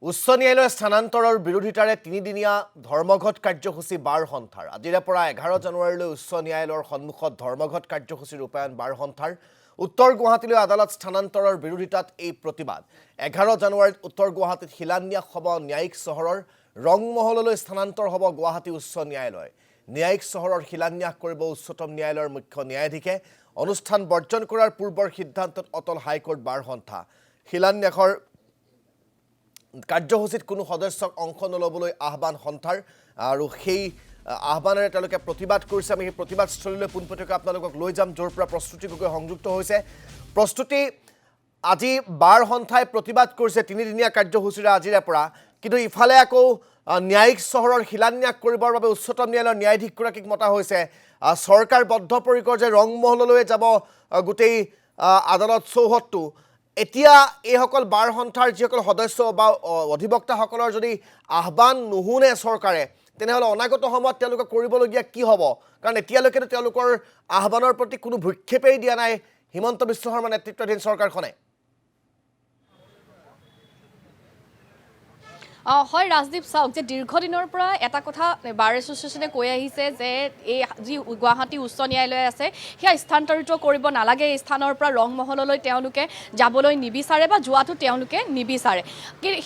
উচ্চ ন্যায়ালয়ৰ স্থানান্তৰৰ বিৰোধিতাৰে তিনিদিনীয়া ধৰ্মঘট কাৰ্যসূচী বাৰ সন্থাৰ আজিৰে পৰা 11 জানুৱাৰীলৈ উচ্চ ন্যায়ালয়ৰ সন্মুখত ধৰ্মঘট কাৰ্যসূচী ৰূপায়ণ বাৰ সন্থাৰ উত্তৰ গুৱাহাটীলৈ আদালত স্থানান্তৰৰ বিৰোধিতাত এই প্ৰতিবাদ 11 জানুৱাৰীত উত্তৰ গুৱাহাটীত শিলান্যাস হ'ব ন্যায়িক চহৰৰ ৰংমহললৈ স্থানান্তৰ হ'ব গুৱাহাটী উচ্চ ন্যায়ালয় ন্যায়িক চহৰৰ শিলান্যাস কৰিব উচ্চতম ন্যায়ালয়ৰ মুখ্য ন্যায়াধীশে অনুষ্ঠান বৰ্জন কৰাৰ পূৰ্বৰ সিদ্ধান্তত অটল হাইকোৰ্ট বাৰ সন্থা শিলান্যাসৰ কাৰ্যসূচীত কোনো সদস্যক অংশ নলবলৈ আহ্বান সন্থাৰ আৰু সেই আহ্বানেৰে তেওঁলোকে প্ৰতিবাদ কৰিছে আমি সেই প্ৰতিবাদস্থলীলৈ পোনপটীয়াকৈ আপোনালোকক লৈ যাম য'ৰ পৰা প্ৰস্তুতি গগৈ সংযুক্ত হৈছে প্ৰস্তুতি আজি বাৰ সন্থাই প্ৰতিবাদ কৰিছে তিনিদিনীয়া কাৰ্যসূচীৰে আজিৰে পৰা কিন্তু ইফালে আকৌ ন্যায়িক চহৰৰ শিলান্যাস কৰিবৰ বাবে উচ্চতম ন্যায়ালয়ৰ ন্যায়াধীশগৰাকীক মতা হৈছে চৰকাৰ বদ্ধপৰিকৰ যে ৰংমহললৈ যাব গোটেই আদালত চৌহদটো এতিয়া এইসকল বাৰ সন্থাৰ যিসকল সদস্য বা অধিবক্তাসকলৰ যদি আহ্বান নুশুনে চৰকাৰে তেনেহ'লে অনাগত সময়ত তেওঁলোকে কৰিবলগীয়া কি হ'ব কাৰণ এতিয়ালৈকেতো তেওঁলোকৰ আহ্বানৰ প্ৰতি কোনো ভ্ৰক্ষেপেই দিয়া নাই হিমন্ত বিশ্ব শৰ্মা নেতৃত্বাধীন চৰকাৰখনে হয় ৰাজদীপ চাওক যে দীৰ্ঘদিনৰ পৰা এটা কথা বাৰ এছ'চিয়েশ্যনে কৈ আহিছে যে এই যি গুৱাহাটী উচ্চ ন্যায়ালয় আছে সেয়া স্থানান্তৰিত কৰিব নালাগে এই স্থানৰ পৰা ৰংমহললৈ তেওঁলোকে যাবলৈ নিবিচাৰে বা যোৱাটো তেওঁলোকে নিবিচাৰে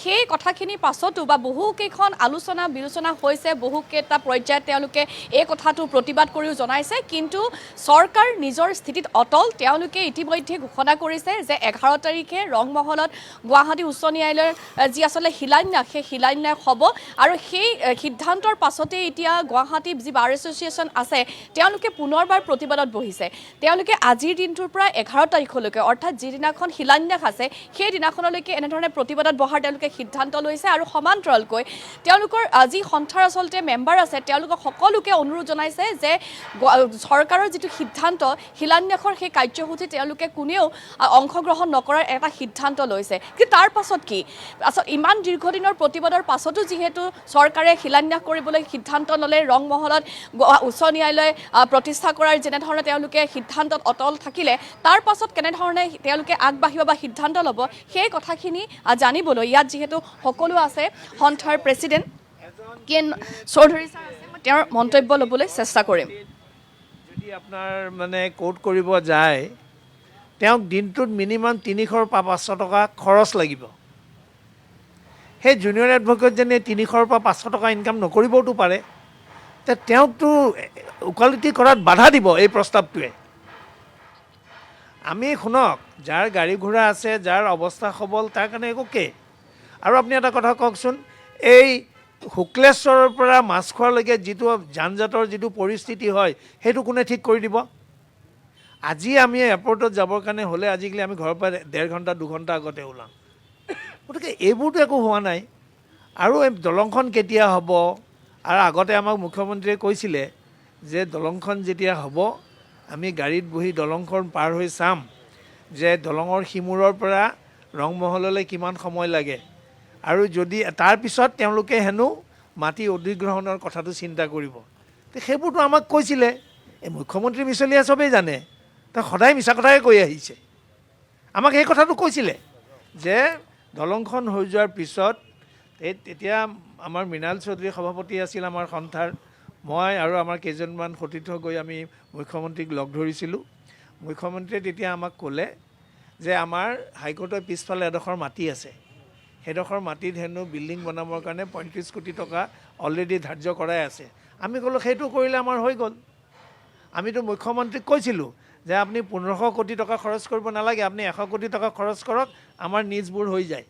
সেই কথাখিনিৰ পাছতো বা বহুকেইখন আলোচনা বিলোচনা হৈছে বহুকেইটা পৰ্যায়ত তেওঁলোকে এই কথাটো প্ৰতিবাদ কৰিও জনাইছে কিন্তু চৰকাৰ নিজৰ স্থিতিত অটল তেওঁলোকে ইতিমধ্যে ঘোষণা কৰিছে যে 11 তাৰিখে ৰংমহলত গুৱাহাটী উচ্চ ন্যায়ালয়ৰ যি আচলতে শিলান্যাস শিলান্যাস হ'ব আৰু সেই সিদ্ধান্তৰ পাছতে এতিয়া গুৱাহাটী যি বাৰ এছ'চিয়েশ্যন আছে তেওঁলোকে পুনৰবাৰ প্ৰতিবাদত বহিছে তেওঁলোকে আজিৰ দিনটোৰ পৰা 11 তাৰিখলৈকে অৰ্থাৎ যিদিনাখন শিলান্যাস আছে সেই দিনাখনলৈকে এনেধৰণে প্ৰতিবাদত বহাৰ তেওঁলোকে সিদ্ধান্ত লৈছে আৰু সমান্তৰালকৈ তেওঁলোকৰ যি সন্থাৰ আচলতে মেম্বাৰ আছে তেওঁলোকক সকলোকে অনুৰোধ জনাইছে যে চৰকাৰৰ যিটো সিদ্ধান্ত শিলান্যাসৰ সেই কাৰ্যসূচী তেওঁলোকে কোনেও অংশগ্ৰহণ নকৰাৰ এটা সিদ্ধান্ত লৈছে কিন্তু তাৰ পাছত কি আচলতে ইমান দীৰ্ঘদিনৰ প্ৰতিবাদৰ পাছতো যিহেতু চৰকাৰে শিলান্যাস কৰিবলৈ সিদ্ধান্ত ল'লে ৰংমহলত উচ্চ ন্যায়ালয় প্ৰতিষ্ঠা কৰাৰ যেনেধৰণে তেওঁলোকে সিদ্ধান্তত অটল থাকিলে তাৰ পাছত কেনেধৰণে তেওঁলোকে আগবাঢ়িব বা সিদ্ধান্ত ল'ব সেই কথাখিনি জানিবলৈ ইয়াত যিহেতু সকলো আছে সন্থাৰ প্ৰেছিডেণ্ট কে চৌধুৰী ছাৰ আছে মই তেওঁৰ মন্তব্য ল'বলৈ চেষ্টা কৰিম যদি আপোনাৰ মানে কোৰ্ট কৰিব যায় তেওঁক দিনটোত মিনিমাম 300 পৰা 500 টকা খৰচ লাগিব সেই জুনিয়ৰ এডভকেটজনে 300 পৰা 500 টকা ইনকাম নকৰিবওতো পাৰে তেওঁকতো ওকালতি কৰাত বাধা দিব এই প্ৰস্তাৱটোৱে আমি শুনক যাৰ গাড়ী ঘোঁৰা আছে যাৰ অৱস্থা সবল তাৰ কাৰণে একোকে আৰু আপুনি এটা কথা কওকচোন এই শুক্লেশ্বৰৰ পৰা মাছখোৱালৈকে যিটো যান জঁটৰ যিটো পৰিস্থিতি হয় সেইটো কোনে ঠিক কৰি দিব আজি আমি এয়াৰপৰ্টত যাবৰ কাৰণে হ'লে আজিকালি আমি ঘৰৰ পৰা 1.5 ঘণ্টা 2 ঘণ্টা আগতে ওলাওঁ গতিকে এইবোৰতো একো হোৱা নাই আৰু এই দলংখন কেতিয়া হ'ব আৰু আগতে আমাক মুখ্যমন্ত্ৰীয়ে কৈছিলে যে দলংখন যেতিয়া হ'ব আমি গাড়ীত বহি দলংখন পাৰ হৈ চাম যে দলঙৰ সিমূৰৰ পৰা ৰংমহললৈ কিমান সময় লাগে আৰু যদি তাৰপিছত তেওঁলোকে হেনো মাটি অধিগ্ৰহণৰ কথাটো চিন্তা কৰিব সেইবোৰতো আমাক কৈছিলে এই মুখ্যমন্ত্ৰী মিছলীয়া চবেই জানে তেওঁ সদায় মিছা কথাই কৈ আহিছে আমাক সেই কথাটো কৈছিলে যে দলংখন হৈ যোৱাৰ পিছত তেতিয়া আমাৰ মৃণাল চৌধুৰী সভাপতি আছিল আমাৰ সন্থাৰ মই আৰু আমাৰ কেইজনমান সতীৰ্থ গৈ আমি মুখ্যমন্ত্ৰীক লগ ধৰিছিলোঁ মুখ্যমন্ত্ৰীয়ে তেতিয়া আমাক ক'লে যে আমাৰ হাইকোৰ্টৰ পিছফালে এডোখৰ মাটি আছে সেইডোখৰ মাটিত হেনো বিল্ডিং বনাবৰ কাৰণে 35 কোটি টকা অলৰেডি ধাৰ্য কৰাই আছে আমি ক'লোঁ সেইটো কৰিলে আমাৰ হৈ গ'ল আমিতো মুখ্যমন্ত্ৰীক কৈছিলোঁ যে আপুনি 1500 কোটি টকা খৰচ কৰিব নালাগে আপুনি 100 কোটি টকা খৰচ কৰক আমাৰ নিজবোৰ হৈ যায়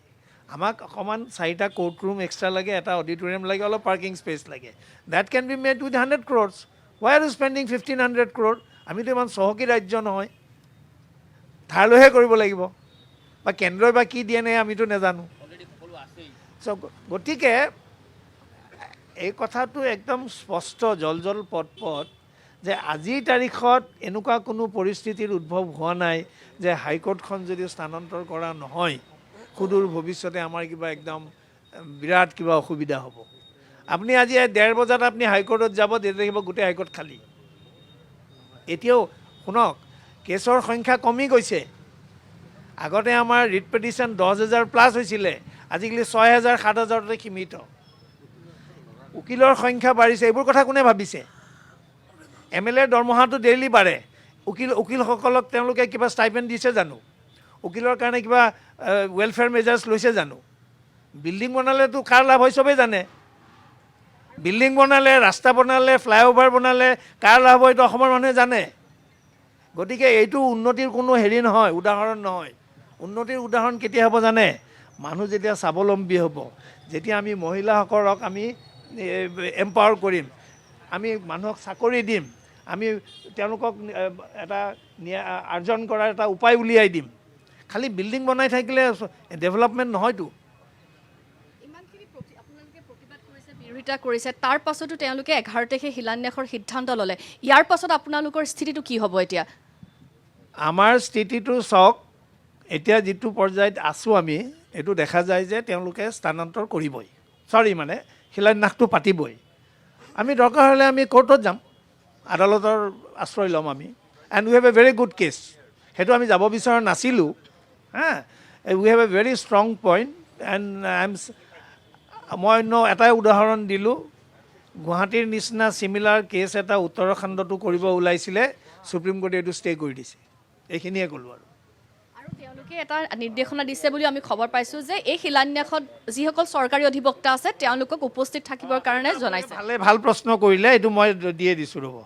আমাক অকণমান 4টা কোৰ্ট ৰুম এক্সট্ৰা লাগে এটা অডিটৰিয়াম লাগে অলপ পাৰ্কিং স্পেচ লাগে that can be made with 100 crores why are you spending 1500 crore আমিতো ইমান চহকী ৰাজ্য নহয় ধাৰলৈহে কৰিব লাগিব বা কেন্দ্ৰই বা কি দিয়ে নাই আমিতো নাজানো গতিকে এই কথাটো একদম স্পষ্ট জল পট যে আজিৰ তাৰিখত এনেকুৱা কোনো পৰিস্থিতিৰ উদ্ভৱ হোৱা নাই যে হাইকোৰ্টখন যদি স্থানান্তৰ কৰা নহয় সুদূৰ ভৱিষ্যতে আমাৰ কিবা একদম বিৰাট কিবা অসুবিধা হ'ব আপুনি আজি 1:30 বজাত আপুনি হাইকোৰ্টত যাব তেতিয়া দেখিব গোটেই হাইকোৰ্ট খালী এতিয়াও শুনক কেছৰ সংখ্যা কমি গৈছে আগতে আমাৰ ৰিট পিটিশ্যন 10,000 প্লাছ হৈছিলে আজিকালি 6,000 7,000তে সীমিত। উকিলৰ সংখ্যা বাঢ়িছে, এইবোৰ কথা কোনে ভাবিছে? MLA দৰমহাটো ডেইলি বাঢ়ে, উকিলসকলক তেওঁলোকে কিবা ষ্টাইপেণ্ড দিছে জানো? উকিলৰ কাৰণে কিবা ৱেলফেয়াৰ মেজাৰ্ছ লৈছে জানো? বিল্ডিং বনালেতো কাৰ লাভ হয় চবেই জানে। বিল্ডিং বনালে, ৰাস্তা বনালে, ফ্লাইঅভাৰ বনালে কাৰ লাভ হয় এইটো অসমৰ মানুহে জানে। গতিকে এইটো উন্নতিৰ কোনো হেৰি নহয়, উদাহৰণ নহয়। উন্নতিৰ উদাহৰণ কেতিয়া হ'ব জানে? মানুহ যেতিয়া স্বাৱলম্বী হ'ব, যেতিয়া আমি মহিলাসকলক আমি এম্পাৱাৰ কৰিম, আমি মানুহক চাকৰি দিম, আমি তেওঁলোকক এটা আৰ্জন কৰাৰ এটা উপায় উলিয়াই দিম। খালি বিল্ডিং বনাই থাকিলে ডেভেলপমেণ্ট নহয়তো। বিৰোধিতা কৰিছে, তাৰ পাছতো তেওঁলোকে 11 তাৰিখে শিলান্যাসৰ সিদ্ধান্ত ল'লে। ইয়াৰ পাছত আপোনালোকৰ স্থিতিটো কি হ'ব এতিয়া? আমাৰ স্থিতিটো চাওক, এতিয়া যিটো পৰ্যায়ত আছোঁ আমি, এইটো দেখা যায় যে তেওঁলোকে স্থানান্তৰ কৰিবই, শিলান্যাসটো পাতিবই। আমি দৰকাৰ হ'লে আমি কোৰ্টত যাম, আদালতৰ আশ্ৰয় ল'ম আমি। And we have a very good case. সেইটো আমি যাব বিচৰা নাছিলোঁ। We have a very strong point. And মই এটাই উদাহৰণ দিলোঁ, গুৱাহাটীৰ নিচিনা চিমিলাৰ কেছ এটা উত্তৰাখণ্ডতো কৰিব ওলাইছিলে, সুপ্ৰিম কোৰ্টে এইটো ষ্টে কৰি দিছে। এইখিনিয়ে ক'লোঁ আৰু তেওঁলোকে এটা নিৰ্দেশনা দিছে বুলি আমি খবৰ পাইছোঁ যে এই শিলান্যাসত যিসকল চৰকাৰী অধিবক্তা আছে তেওঁলোকক উপস্থিত থাকিবৰ কাৰণে জনাইছে। ভাল প্ৰশ্ন কৰিলে, এইটো মই দিয়ে দিছোঁ ৰ'ব।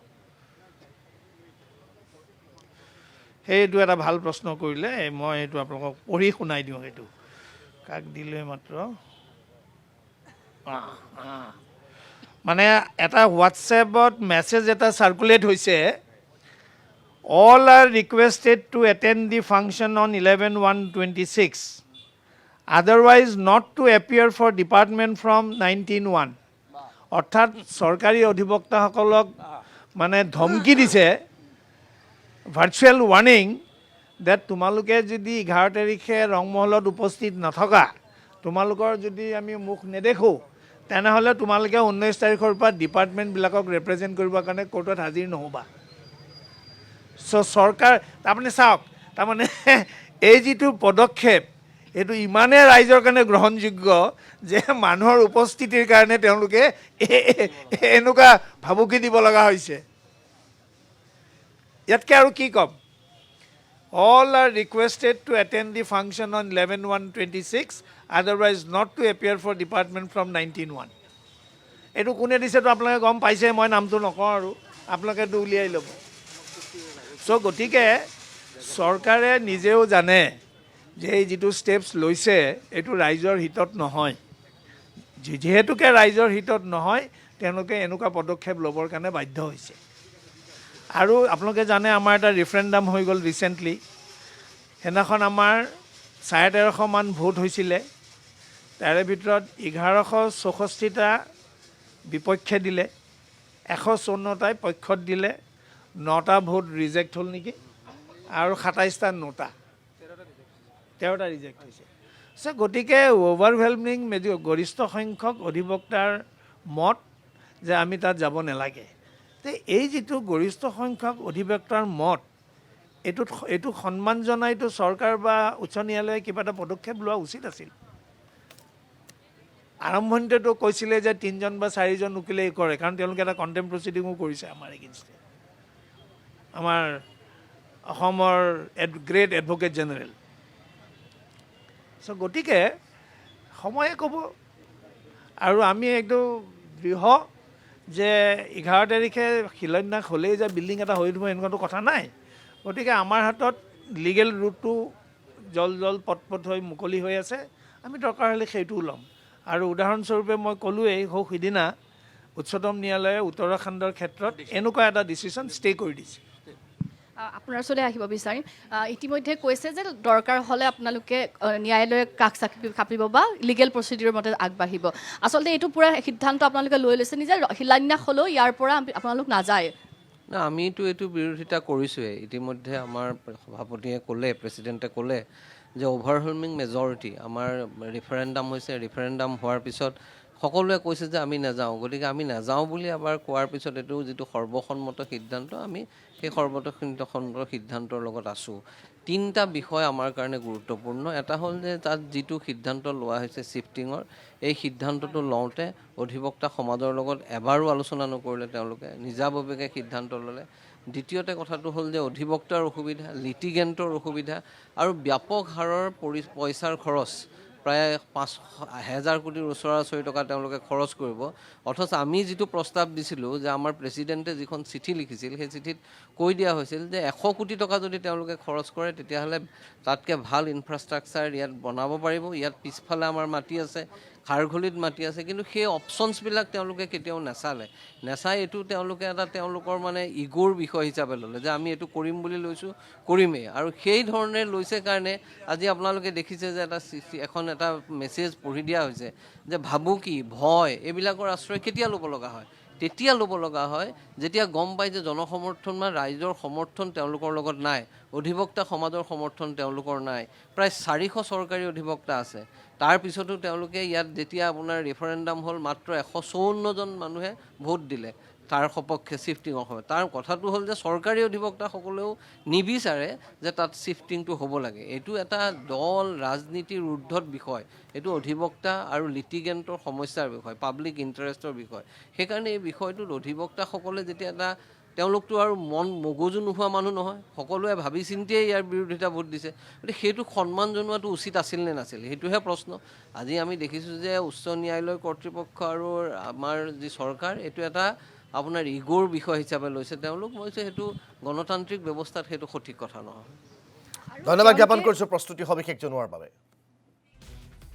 সেইটো এটা ভাল প্ৰশ্ন কৰিলে, মই এইটো আপোনালোকক পঢ়ি শুনাই দিওঁ। সেইটো কাক দিলে মাত্ৰ মানে এটা হোৱাটছএপত মেছেজ এটা চাৰ্কুলেট হৈছে, all are requested to attend the function on 11/1/26, otherwise not to appear for department from 19/1। অৰ্থাৎ চৰকাৰী অধিবক্তাসকলক মানে ধমকি দিছে, ভাৰ্চুৱেল ৱাৰ্ণিং, ডেট তোমালোকে যদি 11 তাৰিখে ৰংমহলত উপস্থিত নথকা, তোমালোকৰ যদি আমি মুখ নেদেখোঁ, তেনেহ'লে তোমালোকে 19 তাৰিখৰ পৰা ডিপাৰ্টমেণ্টবিলাকক ৰিপ্ৰেজেণ্ট কৰিবৰ কাৰণে কোৰ্টত হাজিৰ নহ'বা। চৰকাৰ তাৰমানে চাওক, তাৰমানে এই যিটো পদক্ষেপ এইটো ইমানেই ৰাইজৰ কাৰণে গ্ৰহণযোগ্য যে মানুহৰ উপস্থিতিৰ কাৰণে তেওঁলোকে এনেকুৱা ভাবুকি দিব লগা হৈছে। ইয়াতকৈ আৰু কি ক'ম? All are requested to attend the function on 11/1/26, otherwise not to appear for department from 19/1। এইটো কোনে দিছেতো আপোনালোকে গম পাইছে, মই নামটো নকওঁ আৰু আপোনালোকেতো উলিয়াই ল'ব। গতিকে চৰকাৰে নিজেও জানে যে এই যিটো ষ্টেপছ লৈছে এইটো ৰাইজৰ হিতত নহয়। যিহেতুকে ৰাইজৰ হিতত নহয়, তেওঁলোকে এনেকুৱা পদক্ষেপ ল'বৰ কাৰণে বাধ্য হৈছে। আৰু আপোনালোকে জানে আমাৰ এটা ৰিফাৰেণ্ডাম হৈ গ'ল ৰিচেণ্টলি। সেইদিনাখন আমাৰ 1350 মান ভোট হৈছিলে, তাৰে ভিতৰত 1164টা বিপক্ষে দিলে, 154টাই পক্ষত দিলে, 9টা ভোট ৰিজেক্ট হ'ল নেকি, আৰু 27টা নোটা, 13টা ৰিজেক্ট হৈছে। গতিকে অভাৰৱেলমিং গৰিষ্ঠ সংখ্যক অধিবক্তাৰ মত যে আমি তাত যাব নালাগে। এই যিটো গৰিষ্ঠ সংখ্যক অধিবক্তাৰ মত, এইটোক সন্মান জনাইতো চৰকাৰ বা উচ্চ ন্যায়ালয়ে কিবা এটা পদক্ষেপ লোৱা উচিত আছিল। আৰম্ভণিতেতো কৈছিলে যে 3জন বা 4জন উকিলেই কৰে, কাৰণ তেওঁলোকে এটা কণ্টেম্প প্ৰচিডিঙো কৰিছে আমাৰ এগেইনষ্টে, আমাৰ অসমৰ গ্ৰেট এডভকেট জেনেৰেল। গতিকে সময়ে ক'ব, আৰু আমি একদম দৃঢ় যে 11 তাৰিখে শিলান্যাস হ'লেই যে বিল্ডিং এটা হৈ দিব এনেকুৱাটো কথা নাই। গতিকে আমাৰ হাতত লিগেল ৰুটটো জল পট হৈ মুকলি হৈ আছে, আমি দৰকাৰ হ'লে সেইটোও ল'ম। আৰু উদাহৰণস্বৰূপে মই ক'লোৱেই, সিদিনা উচ্চতম ন্যায়ালয়ে উত্তৰাখণ্ডৰ ক্ষেত্ৰত এনেকুৱা এটা ডিচিশ্যন ষ্টে কৰি দিছে। আপোনাৰ ওচৰলৈ আহিব বিচাৰিম। ইতিমধ্যে কৈছে যে দৰকাৰ হ'লে আপোনালোকে ন্যায়ালয়ে কাষ কাপিব বা লিগেল প্ৰচিডিউৰ মতে আগবাঢ়িব। আচলতে এইটো পূৰা সিদ্ধান্ত আপোনালোকে লৈ লৈছে যে শিলান্যাস হ'লেও ইয়াৰ পৰা আপোনালোক নাযায়। না, আমিতো এইটো বিৰোধিতা কৰিছোঁৱেই। ইতিমধ্যে আমাৰ সভাপতিয়ে ক'লে, প্ৰেচিডেণ্টে ক'লে যে অভাৰৱেলমিং মেজৰিটি, আমাৰ ৰেফাৰেণ্ডাম হৈছে, ৰেফাৰেণ্ডাম হোৱাৰ পিছত সকলোৱে কৈছে যে আমি নাযাওঁ। গতিকে আমি নাযাওঁ বুলি এবাৰ কোৱাৰ পিছত এইটো যিটো সৰ্বসন্মত সিদ্ধান্ত, আমি সেই সৰ্বসন্মত সিদ্ধান্তৰ লগত আছোঁ। তিনিটা বিষয় আমাৰ কাৰণে গুৰুত্বপূৰ্ণ। এটা হ'ল যে তাত যিটো সিদ্ধান্ত লোৱা হৈছে শ্বিফটিঙৰ, এই সিদ্ধান্তটো লওঁতে অধিবক্তা সমাজৰ লগত এবাৰো আলোচনা নকৰিলে, তেওঁলোকে নিজাববীয়াকৈ সিদ্ধান্ত ল'লে। দ্বিতীয়তে কথাটো হ'ল যে অধিবক্তাৰ অসুবিধা, লিটিগেণ্টৰ অসুবিধা আৰু ব্যাপক হাৰৰ পইচাৰ খৰচ, প্ৰায় 5,000 কোটিৰ ওচৰা-ওচৰি টকা তেওঁলোকে খৰচ কৰিব। অথচ আমি যিটো প্ৰস্তাৱ দিছিলোঁ যে আমাৰ প্ৰেচিডেণ্টে যিখন চিঠি লিখিছিল, সেই চিঠিত কৈ দিয়া হৈছিল যে 100 কোটি টকা যদি তেওঁলোকে খৰচ কৰে তেতিয়াহ'লে তাতকৈ ভাল ইনফ্ৰাষ্ট্ৰাকচাৰ ইয়াত বনাব পাৰিব। ইয়াত পিছফালে আমাৰ মাটি আছে, খাৰঘুলিত মাটি আছে, কিন্তু সেই অপশ্যনছবিলাক তেওঁলোকে কেতিয়াও নেচাই এইটো তেওঁলোকে এটা তেওঁলোকৰ মানে ইগ'ৰ বিষয় হিচাপে ল'লে যে আমি এইটো কৰিম বুলি লৈছোঁ, কৰিমেই। আৰু সেই ধৰণে লৈছে কাৰণে আজি আপোনালোকে দেখিছে যে এটা মেছেজ পঢ়ি দিয়া হৈছে যে ভাবুকি, ভয় এইবিলাকৰ আশ্ৰয় কেতিয়া ল'ব লগা হয়? তেতিয়া ল'ব লগা হয় যেতিয়া গম পায় যে জনসমৰ্থন বা ৰাইজৰ সমৰ্থন তেওঁলোকৰ লগত নাই, অধিবক্তা সমাজৰ সমৰ্থন তেওঁলোকৰ নাই। প্ৰায় 400 চৰকাৰী অধিবক্তা আছে, তাৰপিছতো তেওঁলোকে ইয়াত যেতিয়া আপোনাৰ ৰেফাৰেণ্ডাম হ'ল মাত্ৰ 154জন মানুহে ভোট দিলে তাৰ সপক্ষে শ্বিফটিঙৰ সময়ত। তাৰ কথাটো হ'ল যে চৰকাৰী অধিবক্তাসকলেও নিবিচাৰে যে তাত শ্বিফটিংটো হ'ব লাগে। এইটো এটা দল ৰাজনীতিৰ ঊৰ্ধত বিষয়, এইটো অধিবক্তা আৰু লিটিগেণ্টৰ সমস্যাৰ বিষয়, পাব্লিক ইণ্টাৰেষ্টৰ বিষয়। সেইকাৰণে এই বিষয়টোত অধিবক্তাসকলে যেতিয়া তেওঁলোকতো আৰু মগজু নোহোৱা মানুহ নহয়, সকলোৱে ভাবি চিন্তিয়ে ইয়াৰ বিৰোধিতা ভোট দিছে। গতিকে সেইটোক সন্মান জনোৱাটো উচিত আছিল নে নাছিল, সেইটোহে প্ৰশ্ন। আজি আমি দেখিছোঁ যে উচ্চ ন্যায়ালয় কৰ্তৃপক্ষ আৰু আমাৰ যি চৰকাৰ, এইটো এটা আপোনাৰ ইগ'ৰ বিষয় হিচাপে লৈছে তেওঁলোক। মই কৈছোঁ সেইটো গণতান্ত্ৰিক ব্যৱস্থাত সেইটো সঠিক কথা নহয়। ধন্যবাদ জ্ঞাপন কৰিছোঁ প্ৰস্তুতি সবিশেষ জনোৱাৰ বাবে।